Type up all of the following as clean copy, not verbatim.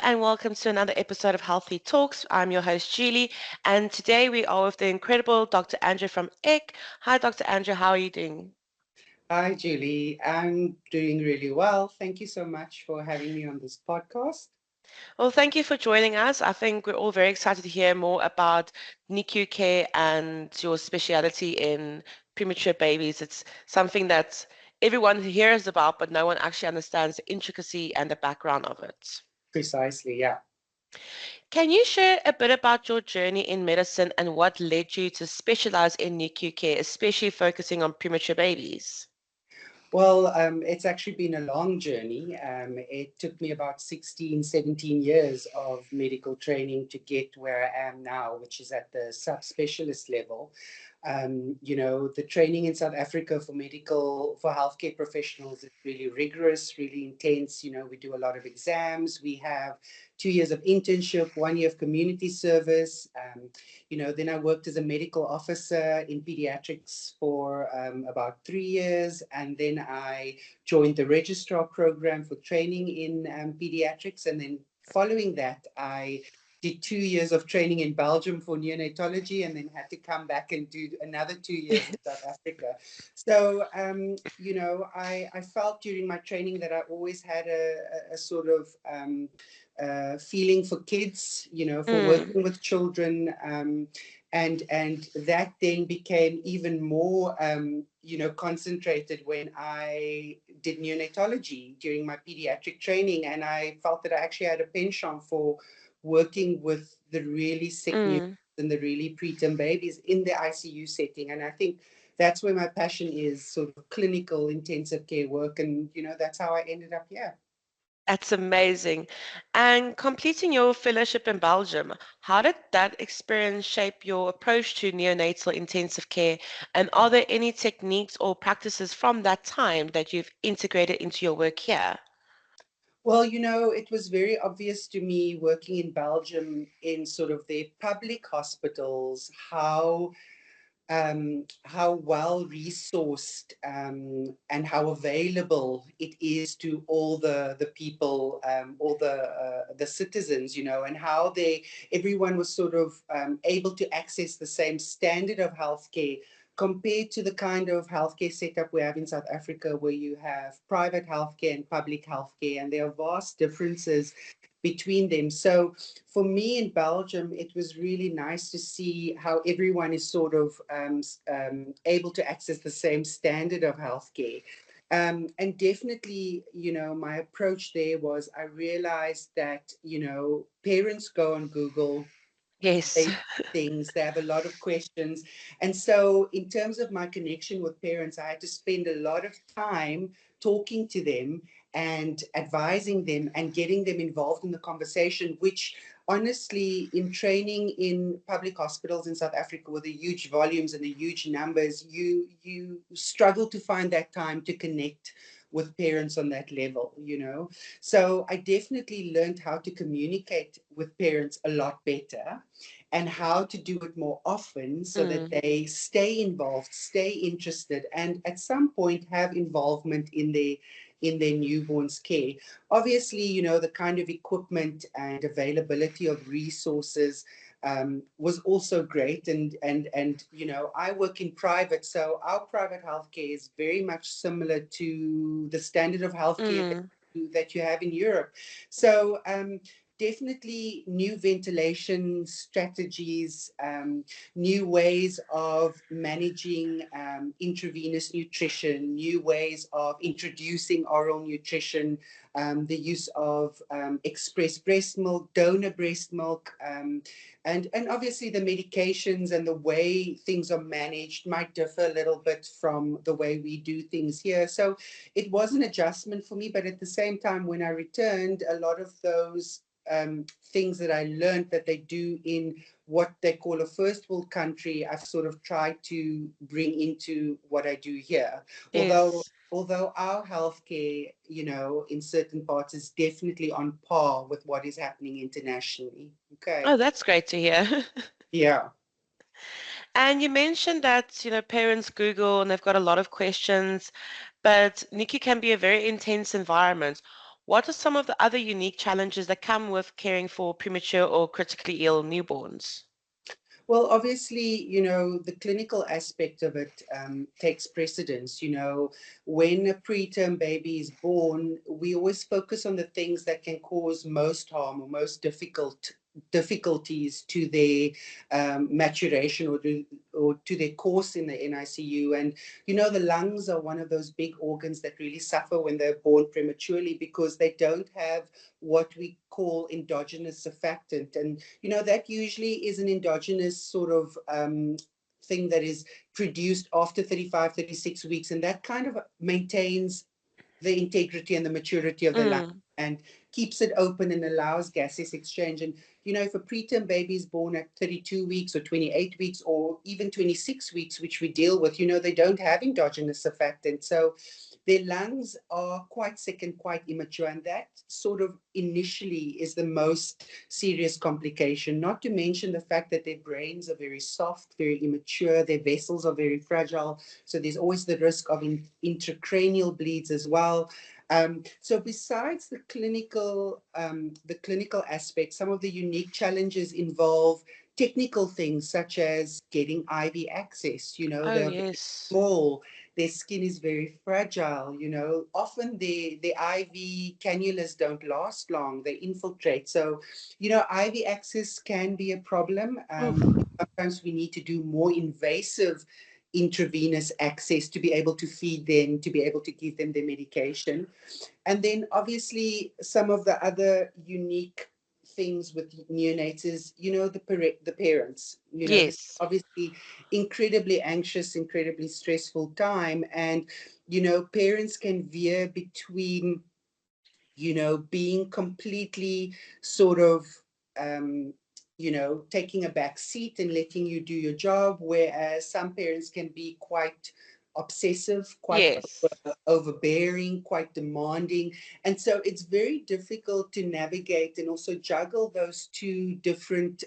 and welcome to another episode of Healthy Talks. I'm your host, Julie, and today we are with the incredible Dr. Andrew from EC. Hi, Dr. Andrew, how are you doing? Hi, Julie. I'm doing really well. Thank you so much for having me on this podcast. Well, thank you for joining us. I think we're all very excited to hear more about NICU care and your speciality in premature babies. It's something that everyone hears about, but no one actually understands the intricacy and the background of it. Precisely, yeah. Can you share a bit about your journey in medicine and what led you to specialize in NICU care, especially focusing on premature babies? Well, it's actually been a long journey. It took me about 16, 17 years of medical training to get where I am now, which is at the subspecialist level. The training in South Africa for healthcare professionals is really rigorous, really intense. We do a lot of exams. We have 2 years of internship, 1 year of community service. Then I worked as a medical officer in pediatrics for about 3 years. And then I joined the registrar program for training in pediatrics. And then following that, I did 2 years of training in Belgium for neonatology and then had to come back and do another 2 years in South Africa. So, I felt during my training that I always had a sort of feeling for kids, for Mm, working with children. And that then became even more, concentrated when I did neonatology during my pediatric training. And I felt that I actually had a penchant for working with the really sick newborns mm. and the really preterm babies in the ICU setting. And I think that's where my passion is, sort of clinical intensive care work. And, that's how I ended up here. That's amazing. And completing your fellowship in Belgium, how did that experience shape your approach to neonatal intensive care? And are there any techniques or practices from that time that you've integrated into your work here? Well, it was very obvious to me working in Belgium in sort of their public hospitals how well resourced and how available it is to all the people, all the citizens, and how everyone was sort of able to access the same standard of healthcare compared to the kind of healthcare setup we have in South Africa, where you have private healthcare and public healthcare, and there are vast differences between them. So for me in Belgium, it was really nice to see how everyone is sort of able to access the same standard of healthcare. And definitely, my approach there was I realized that, parents go on Google, Yes. they things, they have a lot of questions. And so, in terms of my connection with parents, I had to spend a lot of time talking to them and advising them and getting them involved in the conversation, which honestly, in training in public hospitals in South Africa with the huge volumes and the huge numbers, you struggle to find that time to connect with parents on that level. So I definitely learned how to communicate with parents a lot better and how to do it more often so that Mm, they stay involved, stay interested, and at some point have involvement in their newborn's care. Obviously, the kind of equipment and availability of resources was also great. And I work in private, so our private healthcare is very much similar to the standard of healthcare mm, that you have in Europe. So definitely new ventilation strategies, new ways of managing intravenous nutrition, new ways of introducing oral nutrition, the use of express breast milk, donor breast milk, and obviously the medications and the way things are managed might differ a little bit from the way we do things here. So it was an adjustment for me, but at the same time, when I returned, a lot of those things that I learned that they do in what they call a first world country, I've sort of tried to bring into what I do here. Although yes. although our healthcare, in certain parts is definitely on par with what is happening internationally. Oh, Okay. that's great to hear. Yeah. And you mentioned that, parents Google and they've got a lot of questions, but NICU can be a very intense environment. What are some of the other unique challenges that come with caring for premature or critically ill newborns? Well, obviously, the clinical aspect of it takes precedence. When a preterm baby is born, we always focus on the things that can cause most harm or most difficulties to their maturation or to their course in the NICU. And the lungs are one of those big organs that really suffer when they're born prematurely because they don't have what we call endogenous surfactant. And that usually is an endogenous sort of thing that is produced after 35, 36 weeks. And that kind of maintains the integrity and the maturity of the lung Mm, and keeps it open and allows gaseous exchange. And, if a preterm baby is born at 32 weeks or 28 weeks or even 26 weeks, which we deal with, they don't have endogenous surfactant. So their lungs are quite sick and quite immature. And that sort of initially is the most serious complication, not to mention the fact that their brains are very soft, very immature, their vessels are very fragile. So there's always the risk of intracranial bleeds as well. So besides the clinical aspects, some of the unique challenges involve technical things such as getting IV access. oh, They're very yes. small, their skin is very fragile. Often the IV cannulas don't last long, they infiltrate. So, IV access can be a problem. Oof. Sometimes we need to do more invasive intravenous access to be able to feed them, to be able to give them their medication. And then obviously some of the other unique things with neonates is, the parents, this Yes. obviously incredibly anxious, incredibly stressful time. And, parents can veer between being completely sort of, um, taking a back seat and letting you do your job, whereas some parents can be quite obsessive, quite Yes. overbearing, quite demanding. And so it's very difficult to navigate and also juggle those two different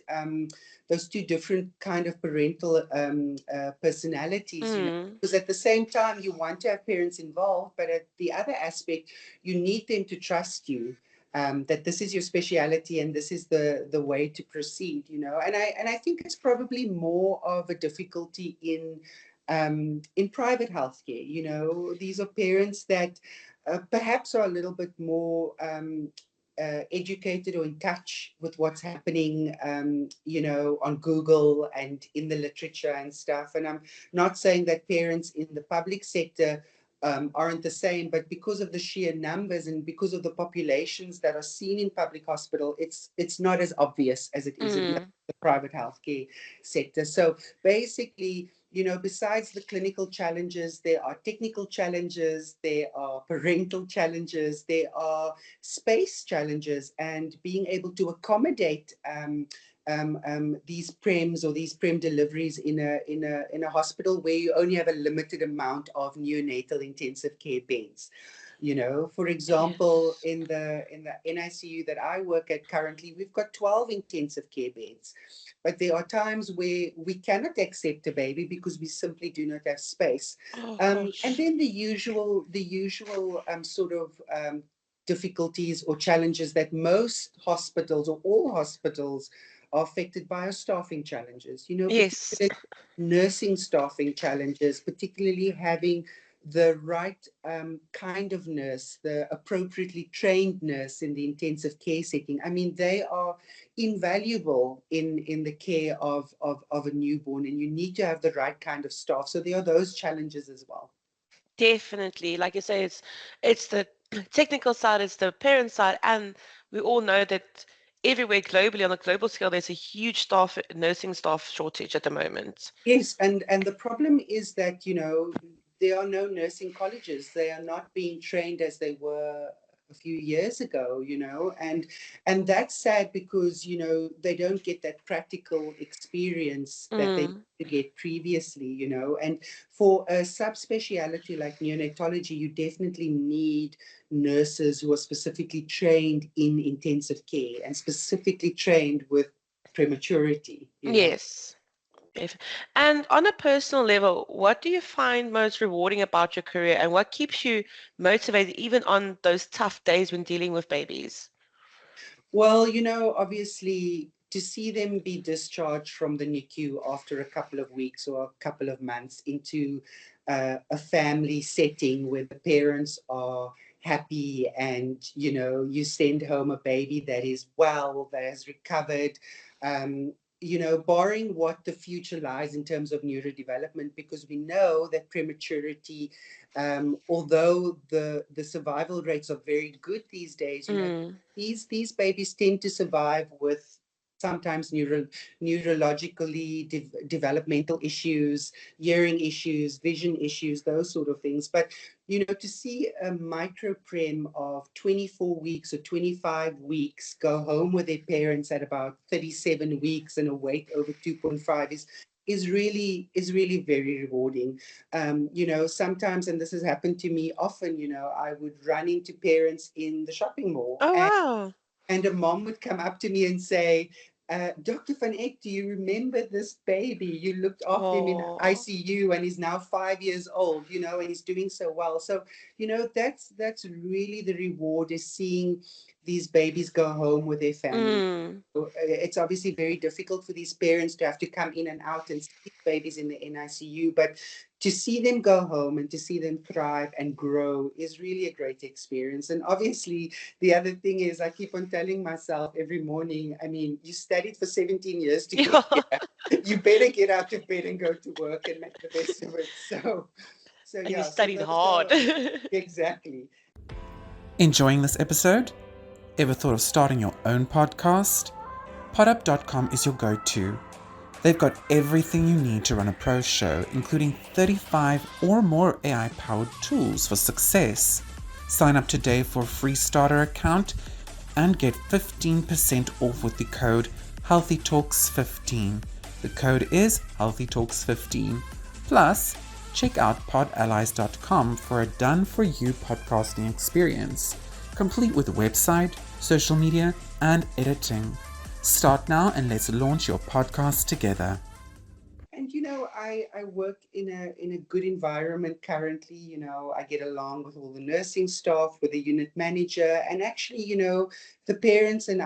kind of parental personalities, Mm, because at the same time you want to have parents involved, but at the other aspect you need them to trust you, that this is your speciality and this is the way to proceed. And I think it's probably more of a difficulty in private healthcare. These are parents that perhaps are a little bit more educated or in touch with what's happening, on Google and in the literature and stuff. And I'm not saying that parents in the public sector aren't the same, but because of the sheer numbers and because of the populations that are seen in public hospital, it's not as obvious as it is in mm. the private healthcare sector. So basically, besides the clinical challenges, there are technical challenges, there are parental challenges, there are space challenges, and being able to accommodate these prems or these prem deliveries in a hospital where you only have a limited amount of neonatal intensive care beds. For example, Yes. in the NICU that I work at currently, we've got 12 intensive care beds, but there are times where we cannot accept a baby because we simply do not have space. Oh, And gosh. then the usual sort of difficulties or challenges that most hospitals or all hospitals are affected by are staffing challenges, Yes. particularly nursing staffing challenges, particularly having the right kind of nurse, the appropriately trained nurse in the intensive care setting. I mean, they are invaluable in the care of a newborn, and you need to have the right kind of staff. So there are those challenges as well. Definitely. Like you say, it's the technical side, it's the parent side, and we all know that everywhere globally, on a global scale, there's a huge nursing staff shortage at the moment. Yes, and the problem is that, there are no nursing colleges. They are not being trained as they were a few years ago, and that's sad because, they don't get that practical experience that they Mm, used to get previously, and for a subspecialty like neonatology, you definitely need nurses who are specifically trained in intensive care and specifically trained with prematurity. yes. If, and on a personal level, what do you find most rewarding about your career and what keeps you motivated even on those tough days when dealing with babies? Well, obviously, to see them be discharged from the NICU after a couple of weeks or a couple of months into a family setting where the parents are happy, and you send home a baby that is well, that has recovered. Um, Barring what the future lies in terms of neurodevelopment, because we know that prematurity, although the survival rates are very good these days, Mm. these babies tend to survive with sometimes neurologically developmental issues, hearing issues, vision issues, those sort of things. But to see a microprem of 24 weeks or 25 weeks go home with their parents at about 37 weeks and a weight over 2.5 is really very rewarding. Sometimes, and this has happened to me often, I would run into parents in the shopping mall, Oh, wow. and a mom would come up to me and say, Dr. Van Eck, do you remember this baby? You looked after him in Oh. ICU, and he's now 5 years old, and he's doing so well. So, that's really the reward, is seeing these babies go home with their family. Mm. It's obviously very difficult for these parents to have to come in and out and see babies in the NICU, but to see them go home and to see them thrive and grow is really a great experience. And obviously, the other thing is, I keep on telling myself every morning, I mean, you studied for 17 years to get Yeah. here. You better get out of bed and go to work and make the best of it. So And you yeah, so studied those hard. are exactly. Enjoying this episode? Ever thought of starting your own podcast? Podup.com is your go to. They've got everything you need to run a pro show, including 35 or more AI powered tools for success. Sign up today for a free starter account and get 15% off with the code HealthyTalks15. The code is HealthyTalks15. Plus, check out podallies.com for a done for you podcasting experience, complete with website, social media, and editing. Start now and let's launch your podcast together. And I work in a good environment currently. I get along with all the nursing staff, with the unit manager, and actually, the parents and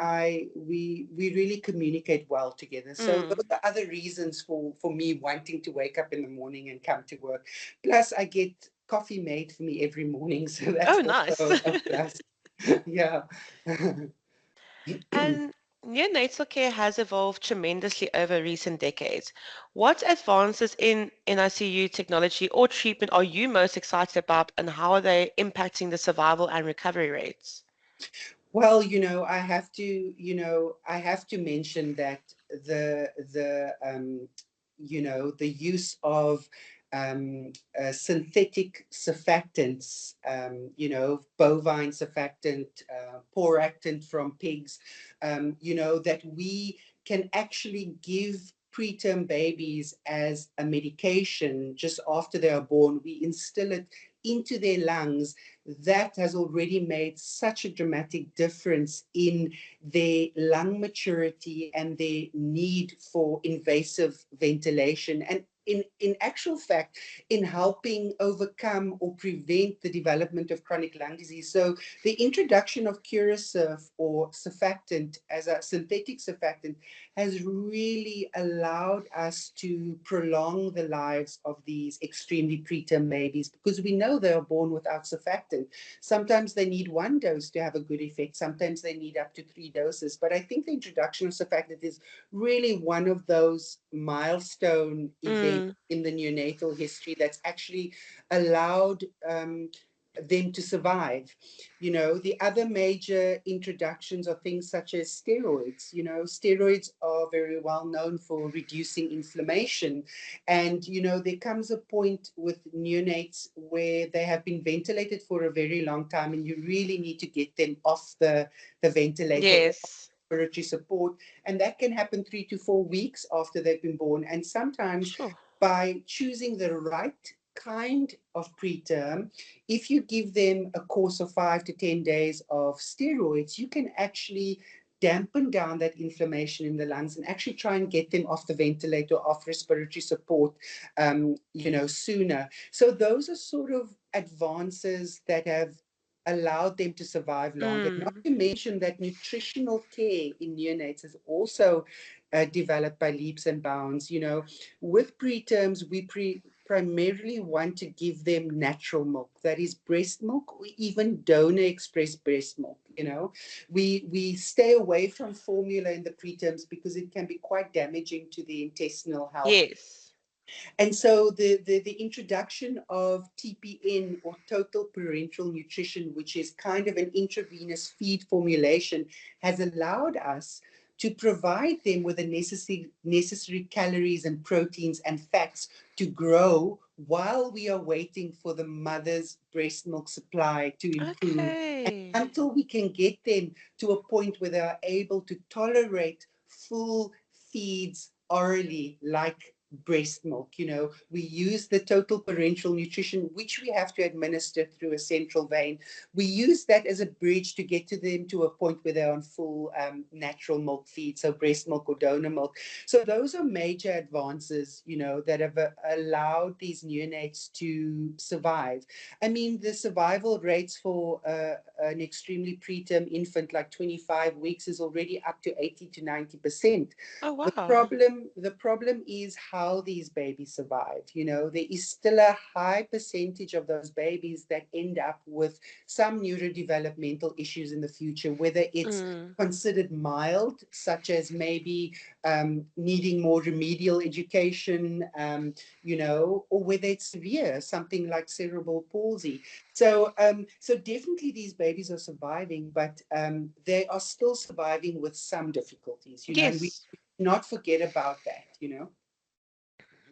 we really communicate well together. So Mm. those are other reasons for me wanting to wake up in the morning and come to work. Plus, I get coffee made for me every morning, so that's Oh, nice. also a plus. Yeah. And neonatal care has evolved tremendously over recent decades. What advances in NICU technology or treatment are you most excited about, and how are they impacting the survival and recovery rates? Well, I have to mention that the use of synthetic surfactants, bovine surfactant, poractant from pigs, that we can actually give preterm babies as a medication just after they are born. We instill it into their lungs. That has already made such a dramatic difference in their lung maturity and their need for invasive ventilation. And in actual fact, in helping overcome or prevent the development of chronic lung disease. So the introduction of Curasurf or surfactant as a synthetic surfactant has really allowed us to prolong the lives of these extremely preterm babies, because we know they are born without surfactant. Sometimes they need one dose to have a good effect. Sometimes they need up to 3 doses. But I think the introduction of surfactant is really one of those milestone events Mm. in the neonatal history that's actually allowed them to survive. The other major introductions are things such as steroids. Steroids are very well known for reducing inflammation. And, there comes a point with neonates where they have been ventilated for a very long time, and you really need to get them off the ventilator or Yes. respiratory support. And that can happen 3 to 4 weeks after they've been born. And sometimes Sure. by choosing the right kind of preterm, if you give them a course of 5 to 10 days of steroids, you can actually dampen down that inflammation in the lungs and actually try and get them off the ventilator, off respiratory support, sooner. So those are sort of advances that have allowed them to survive longer. Not Mm. to mention that nutritional care in neonates is also developed by leaps and bounds. With preterms, we primarily want to give them natural milk, that is breast milk or even donor expressed breast milk. We stay away from formula in the preterms because it can be quite damaging to the intestinal health. Yes. And so the introduction of TPN, or total parenteral nutrition, which is kind of an intravenous feed formulation, has allowed us to provide them with the necessary calories and proteins and fats to grow while we are waiting for the mother's breast milk supply to improve. And Okay. until we can get them to a point where they are able to tolerate full feeds orally, like breast milk. We use the total parenteral nutrition, which we have to administer through a central vein. We use that as a bridge to get to them to a point where they're on full natural milk feed, so breast milk or donor milk. So those are major advances, that have allowed these neonates to survive. I mean, the survival rates for an extremely preterm infant, like 25 weeks, is already up to 80 to 90%. Oh, The wow. problem is how these babies survive. There is still a high percentage of those babies that end up with some neurodevelopmental issues in the future, whether it's Mm. considered mild, such as maybe needing more remedial education, or whether it's severe, something like cerebral palsy. So definitely these babies are surviving, but they are still surviving with some difficulties, and we Yes. not forget about that.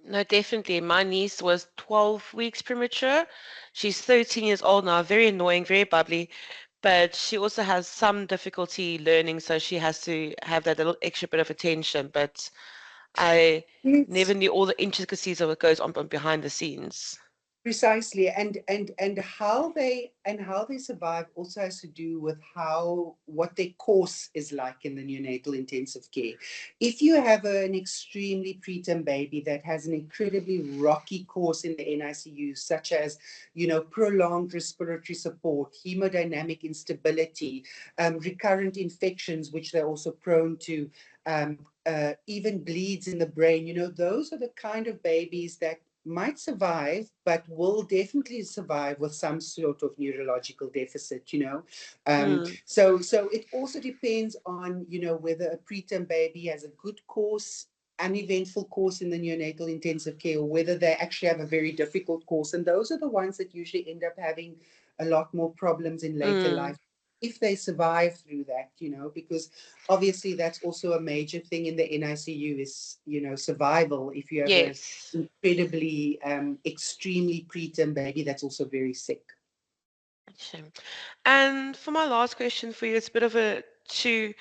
No, definitely. My niece was 12 weeks premature. She's 13 years old now, very annoying, very bubbly, but she also has some difficulty learning, so she has to have that little extra bit of attention. But I Yes. never knew all the intricacies of what goes on behind the scenes. Precisely, and how they survive also has to do with what their course is like in the neonatal intensive care. If you have an extremely preterm baby that has an incredibly rocky course in the NICU, such as prolonged respiratory support, hemodynamic instability, recurrent infections, which they're also prone to, even bleeds in the brain, those are the kind of babies that might survive, but will definitely survive with some sort of neurological deficit. Mm. So it also depends on, whether a preterm baby has a good course, uneventful course in the neonatal intensive care, or whether they actually have a very difficult course. And those are the ones that usually end up having a lot more problems in later Mm. life if they survive through that, because obviously that's also a major thing in the NICU is, survival. If you have a Yes. incredibly extremely preterm baby that's also very sick. Shame. And for my last question for you, it's a bit of a two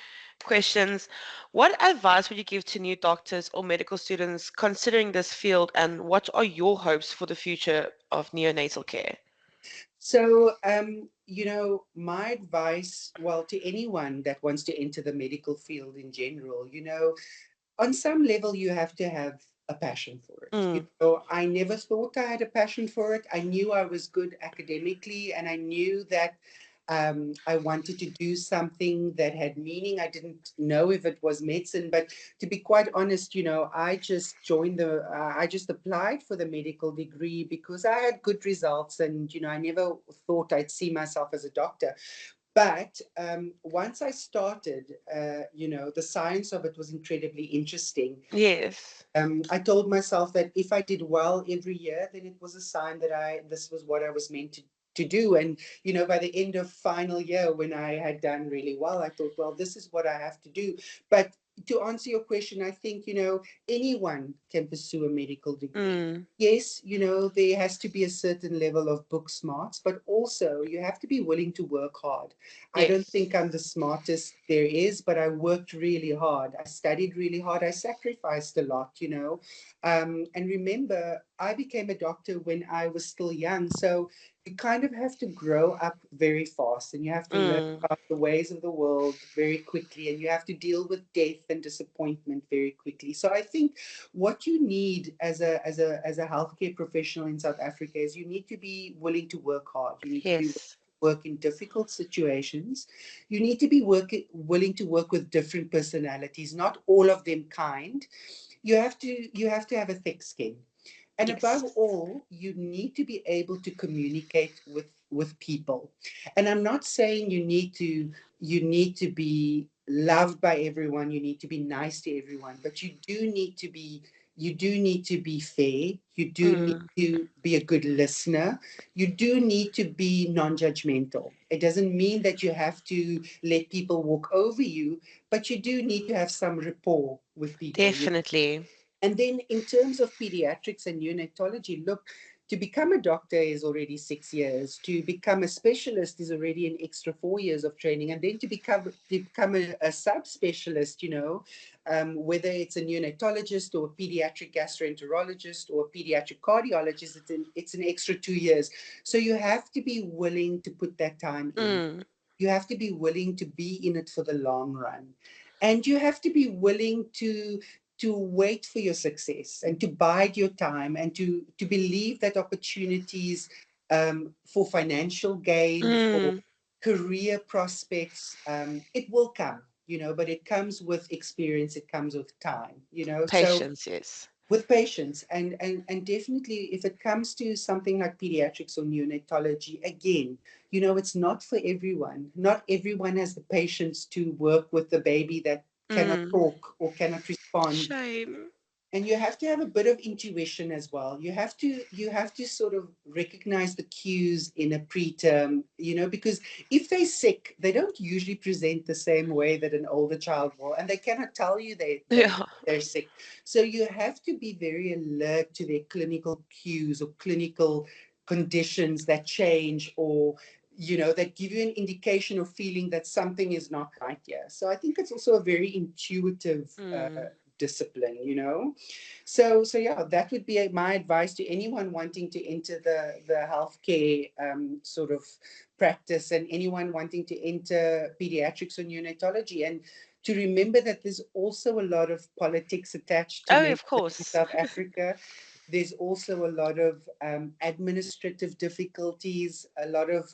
questions. What advice would you give to new doctors or medical students considering this field, and what are your hopes for the future of neonatal care? So, my advice, well, to anyone that wants to enter the medical field in general, on some level, you have to have a passion for it. Mm. I never thought I had a passion for it. I knew I was good academically, and I knew that I wanted to do something that had meaning. I didn't know if it was medicine, but to be quite honest, I just applied for the medical degree because I had good results, and I never thought I'd see myself as a doctor. But once I started, the science of it was incredibly interesting. Yes. I told myself that if I did well every year, then it was a sign that this was what I was meant to do. And, by the end of final year, when I had done really well, I thought, well, this is what I have to do. But to answer your question, I think, anyone can pursue a medical degree. Mm. Yes, there has to be a certain level of book smarts, but also you have to be willing to work hard. I don't Yes. think I'm the smartest there is, but I worked really hard. I studied really hard. I sacrificed a lot, And remember, I became a doctor when I was still young. So you kind of have to grow up very fast, and you have to learn Mm. about the ways of the world very quickly, and you have to deal with death and disappointment very quickly. So I think what you need as a healthcare professional in South Africa is you need to be willing to work hard. You need to be Yes. work in difficult situations. You need to be willing to work with different personalities, not all of them kind. You have to have a thick skin, and above Yes. all, you need to be able to communicate with people. And I'm not saying you need to be loved by everyone, you need to be nice to everyone, but you do need to be fair, you do need Mm. to be a good listener, you do need to be non-judgmental. It doesn't mean that you have to let people walk over you, but you do need to have some rapport with people. Definitely. And then in terms of pediatrics and neonatology, look, to become a doctor is already 6 years. To become a specialist is already an extra 4 years of training. And then to become a subspecialist, whether it's a neonatologist or a pediatric gastroenterologist or a pediatric cardiologist, it's an extra 2 years. So you have to be willing to put that time in. Mm. You have to be willing to be in it for the long run, and you have to be willing to wait for your success and to bide your time and to believe that opportunities, for financial gain, for Mm. career prospects, it will come, but it comes with experience, it comes with time, so Patience, yes. with patience. And definitely, if it comes to something like pediatrics or neonatology, again, it's not for everyone. Not everyone has the patience to work with the baby that cannot Mm. talk or cannot respond. Shame. And you have to have a bit of intuition as well. You have to sort of recognize the cues in a preterm, because if they're sick, they don't usually present the same way that an older child will, and they cannot tell you Yeah. they're sick. So you have to be very alert to their clinical cues or clinical conditions that change, or that give you an indication or feeling that something is not right here. So I think it's also a very intuitive Mm. discipline. So yeah, that would be my advice to anyone wanting to enter the healthcare, sort of practice, and anyone wanting to enter pediatrics or neonatology, and to remember that there's also a lot of politics attached to Oh, medicine of in course. South Africa. There's also a lot of administrative difficulties, a lot of,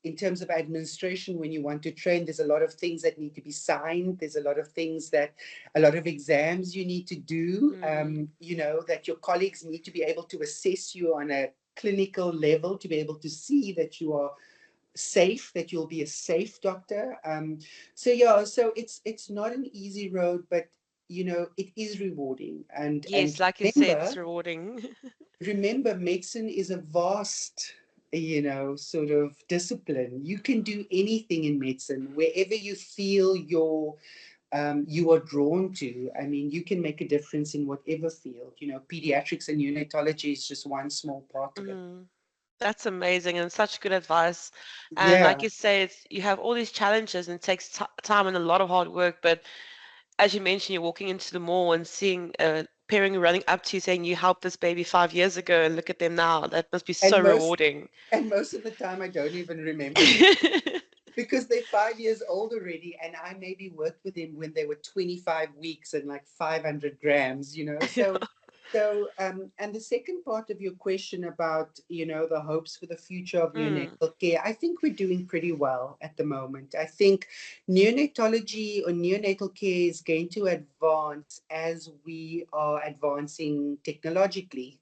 in terms of administration, when you want to train, there's a lot of things that need to be signed. There's a lot of exams you need to do, Mm. that your colleagues need to be able to assess you on a clinical level to be able to see that you are safe, that you'll be a safe doctor. So yeah, so it's not an easy road, but it is rewarding. And Yes, like you said, it's remember, rewarding. remember, medicine is a vast, sort of discipline. You can do anything in medicine, wherever you feel you are drawn to. I mean, you can make a difference in whatever field. Pediatrics and neonatology is just one small part of it. Mm. That's amazing and such good advice. And like Yeah. you say, you have all these challenges and it takes time and a lot of hard work. But as you mentioned, you're walking into the mall and seeing a parent running up to you saying, you helped this baby 5 years ago and look at them now. That must be so And most rewarding. and most of the time I don't even remember them, because they're 5 years old already, and I maybe worked with them when they were 25 weeks and like 500 grams, and the second part of your question about, the hopes for the future of Mm, neonatal care, I think we're doing pretty well at the moment. I think neonatology or neonatal care is going to advance as we are advancing technologically,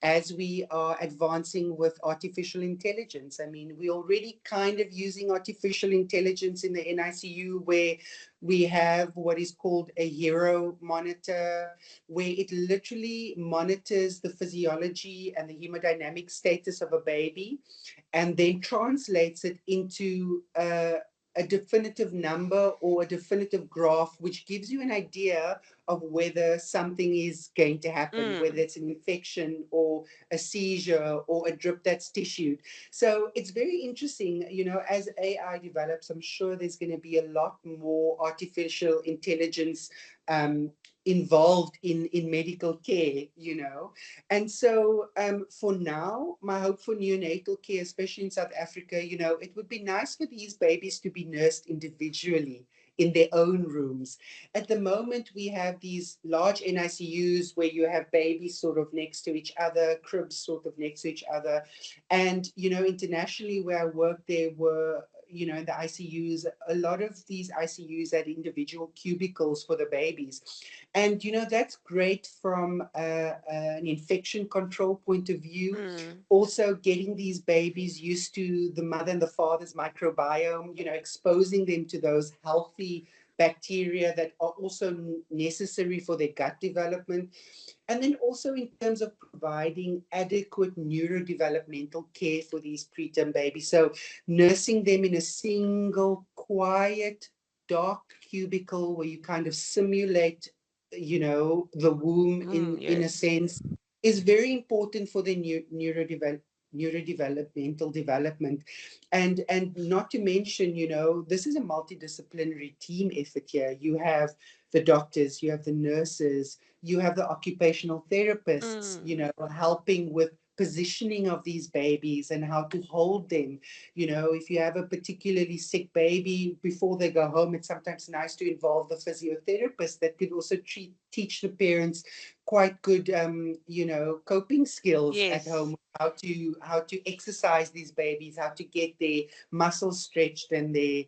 as we are advancing with artificial intelligence. I mean, we're already kind of using artificial intelligence in the NICU, where we have what is called a hero monitor, where it literally monitors the physiology and the hemodynamic status of a baby, and then translates it into a definitive number or a definitive graph, which gives you an idea of whether something is going to happen, whether mm. it's an infection or a seizure or a drip that's tissued. So it's very interesting, as AI develops, I'm sure there's going to be a lot more artificial intelligence, um, involved in medical care, And so for now, my hope for neonatal care, especially in South Africa, it would be nice for these babies to be nursed individually in their own rooms. At the moment, we have these large NICUs where you have babies sort of next to each other, cribs sort of next to each other. And, internationally where I worked, there were, in the ICUs, a lot of these ICUs had individual cubicles for the babies. And, that's great from an infection control point of view. Also, getting these babies used to the mother and the father's microbiome, exposing them to those healthy bacteria that are also necessary for their gut development. And then also in terms of providing adequate neurodevelopmental care for these preterm babies. So nursing them in a single, quiet, dark cubicle where you kind of simulate, the womb in a Yes. sense, is very important for the neurodevelopmental development. And not to mention, this is a multidisciplinary team effort here. You have the doctors, you have the nurses, you have the occupational therapists, helping with positioning of these babies and how to hold them. If you have a particularly sick baby before they go home, it's sometimes nice to involve the physiotherapist that could also teach the parents quite good, coping skills at Yes. home, how to exercise these babies, how to get their muscles stretched and their,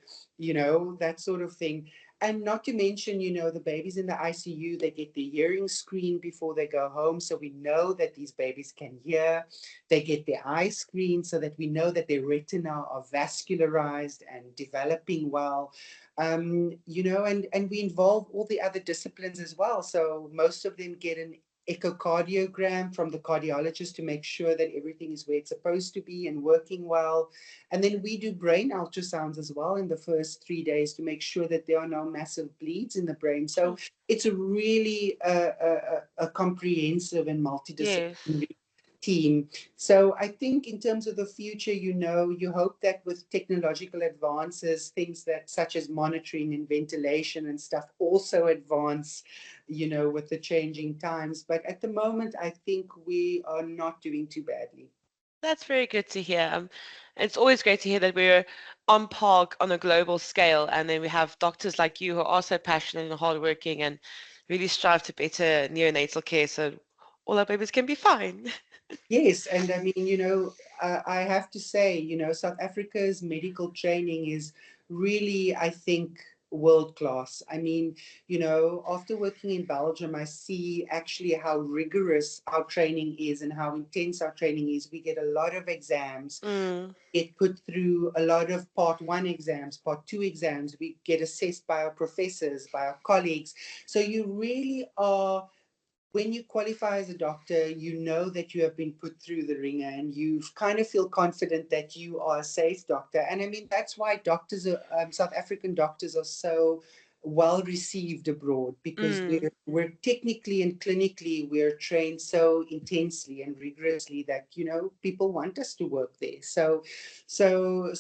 that sort of thing. And not to mention, the babies in the ICU, they get their hearing screened before they go home. So we know that these babies can hear. They get their eye screened so that we know that their retina are vascularized and developing well. And we involve all the other disciplines as well. So most of them get an echocardiogram from the cardiologist to make sure that everything is where it's supposed to be and working well. And then we do brain ultrasounds as well in the first 3 days to make sure that there are no massive bleeds in the brain. So it's a really a comprehensive and Yes. multidisciplinary team. So I think in terms of the future, you hope that with technological advances, things that such as monitoring and ventilation and stuff also advance, with the changing times. But at the moment, I think we are not doing too badly. That's very good to hear. It's always great to hear that we're on par on a global scale, and then we have doctors like you who are also passionate and hardworking and really strive to better neonatal care so all our babies can be fine. Yes, and I mean, I have to say, South Africa's medical training is really, I think, world class. I mean, after working in Belgium, I see actually how rigorous our training is and how intense our training is. We get a lot of exams, Mm, get put through a lot of part one exams, part two exams. We get assessed by our professors, by our colleagues. So you really are, when you qualify as a doctor, you know that you have been put through the ringer and you kind of feel confident that you are a safe doctor. And I mean, that's why South African doctors are so well received abroad, because mm. we're technically and clinically we're trained so intensely and rigorously that people want us to work there. So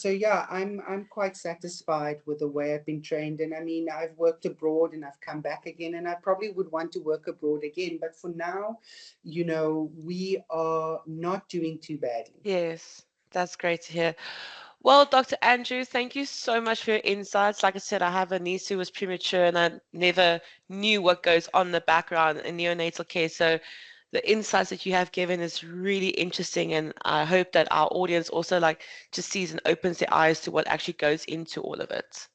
yeah, I'm quite satisfied with the way I've been trained. And I mean, I've worked abroad and I've come back again, and I probably would want to work abroad again. But for now, we are not doing too badly. Yes, that's great to hear. Well, Dr. Andrew, thank you so much for your insights. Like I said, I have a niece who was premature and I never knew what goes on in the background in neonatal care. So the insights that you have given is really interesting, and I hope that our audience also like just sees and opens their eyes to what actually goes into all of it.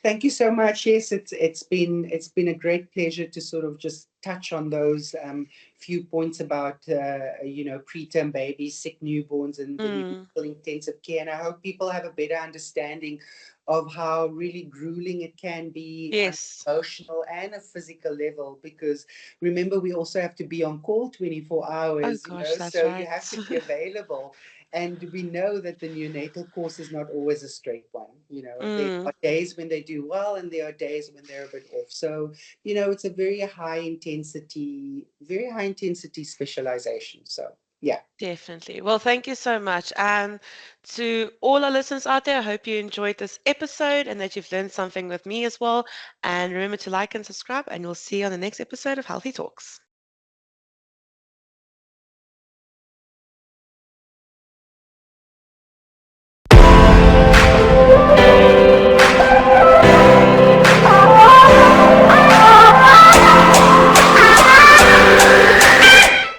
Thank you so much. Yes, it's been a great pleasure to sort of just touch on those few points about preterm babies, sick newborns, and the Mm, neonatal intensive care. And I hope people have a better understanding of how really grueling it can be on yes. an emotional and a physical level. Because remember, we also have to be on call 24 Oh hours, gosh, that's so you right. have to be available. And we know that the neonatal course is not always a straight one. There Mm. are days when they do well, and there are days when they're a bit off. So, it's a very high intensity specialization. So. Yeah. Definitely. Well, thank you so much. And to all our listeners out there, I hope you enjoyed this episode and that you've learned something with me as well. And remember to like and subscribe, and we'll see you on the next episode of Healthy Talks.